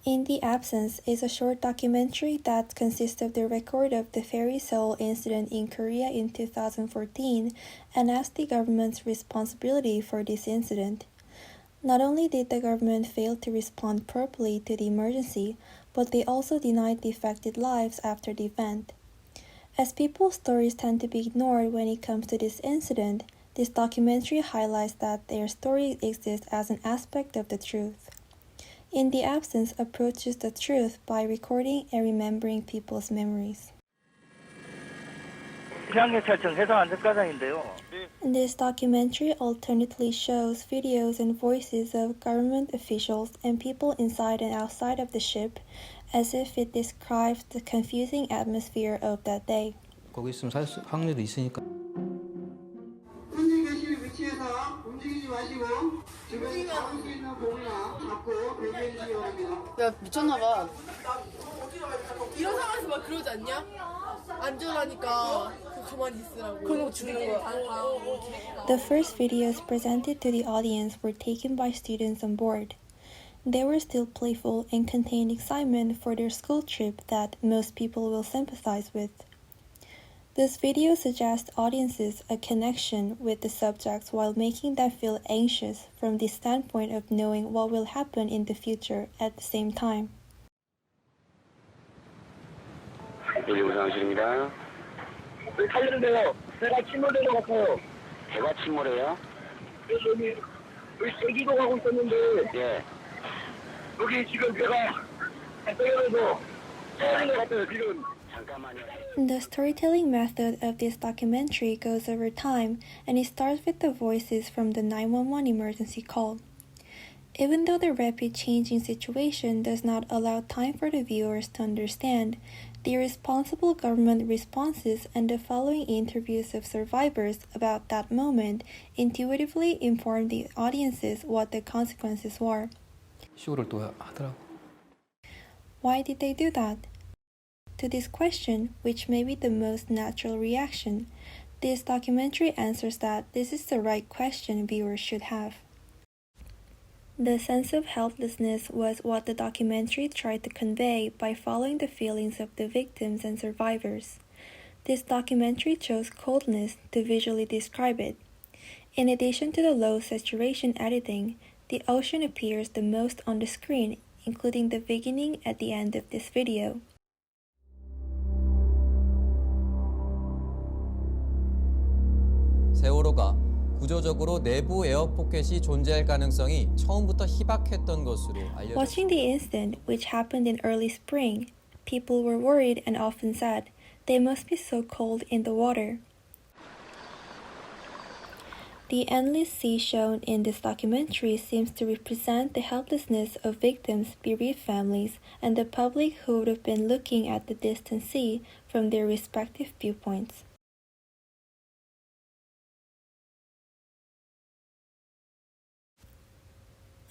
In the Absence is a short documentary that consists of the record of the ferry Seoul incident in Korea in 2014 and asks the government's responsibility for this incident. Not only did the government fail to respond properly to the emergency, but they also denied the affected lives after the event. As people's stories tend to be ignored when it comes to this incident, this documentary highlights that their story exists as an aspect of the truth. In the Absence approaches the truth by recording and remembering people's memories. This documentary alternately shows videos and voices of government officials and people inside and outside of the ship, as if it describes the confusing atmosphere of that day. 거기 있으면 살 확률이 있으니까. 야 미쳤나봐. 이런 상황에서 막 그러지 않냐? 안전하니까 가만히 있으라고. 그러고 죽는 거야. The first videos presented to the audience were taken by students on board. They were still playful and contained excitement for their school trip that most people will sympathize with. This video suggests audiences a connection with the subjects while making them feel anxious from the standpoint of knowing what will happen in the future at the same time. 우상실입니다. 살리는데요. 배가 침몰된 것 같아요. 배가 침몰해요? 여기 제기도 가고 있었는데. 예. 여기 지금 배가 떨어져서 떨어진 것 같아요 지금. The storytelling method of this documentary goes over time, and it starts with the voices from the 911 emergency call. Even though the rapid changing situation does not allow time for the viewers to understand, the responsible government responses and the following interviews of survivors about that moment intuitively inform the audiences what the consequences were. 쇼를 또 하더라고. Why did they do that? To this question, which may be the most natural reaction, this documentary answers that this is the right question viewers should have. The sense of helplessness was what the documentary tried to convey by following the feelings of the victims and survivors. This documentary chose coldness to visually describe it. In addition to the low saturation editing, the ocean appears the most on the screen, including the beginning at the end of this video. 세월호가 구조적으로 내부 에어 포켓이 존재할 가능성이 처음부터 희박했던 것으로 알려졌습니다. Watching the incident, which happened in early spring, people were worried and often said, "They must be so cold in the water." The endless sea shown in this documentary seems to represent the helplessness of victims' bereaved families and the public who would have been looking at the distant sea from their respective viewpoints.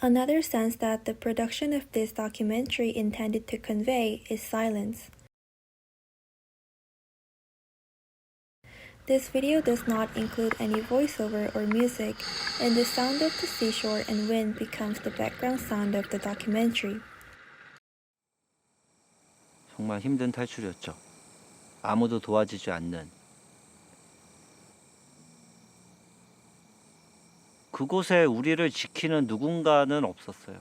Another sense that the production of this documentary intended to convey is silence. This video does not include any voiceover or music, and the sound of the seashore and wind becomes the background sound of the documentary. 정말 힘든 탈출이었죠. 아무도 도와주지 않는. 그곳에 우리를 지키는 누군가는 없었어요.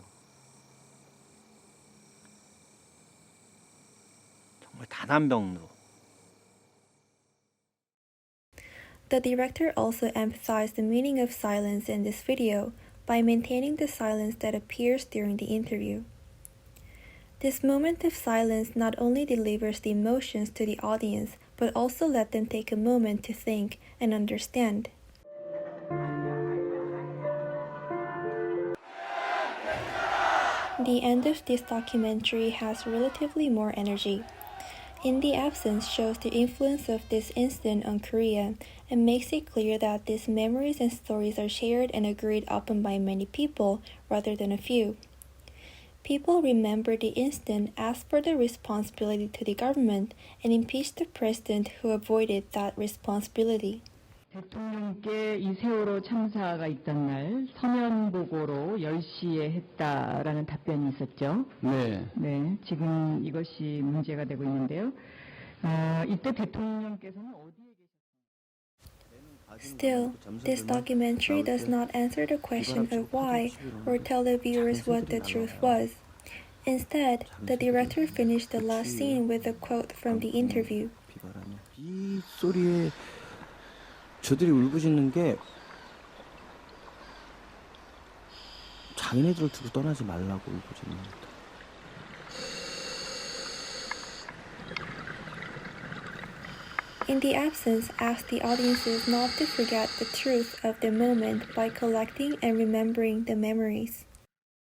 정말 단 한 명도. The director also emphasized the meaning of silence in this video by maintaining the silence that appears during the interview. This moment of silence not only delivers the emotions to the audience, but also let them take a moment to think and understand. The end of this documentary has relatively more energy. In the Absence shows the influence of this incident on Korea and makes it clear that these memories and stories are shared and agreed upon by many people rather than a few. People remember the incident, ask for the responsibility to the government, and impeach the president who avoided that responsibility. 대통령께 이 세월호 참사가 있던 날 서면 보고로 10시에 했다라는 답변이 있었죠. 네. 네, 지금 이것이 문제가 되고 있는데요. 이때 대통령께서는 어디에 Still, this documentary does not answer the question of why or tell the viewers what the truth was. Instead, the director finished the last scene with a quote from the interview. 이 소리에 저들이 울부짖는 게 자기네들을 두고 떠나지 말라고 울부짖는 겁니다. In the absence, asked the audiences not to forget the truth of the moment by collecting and remembering the memories.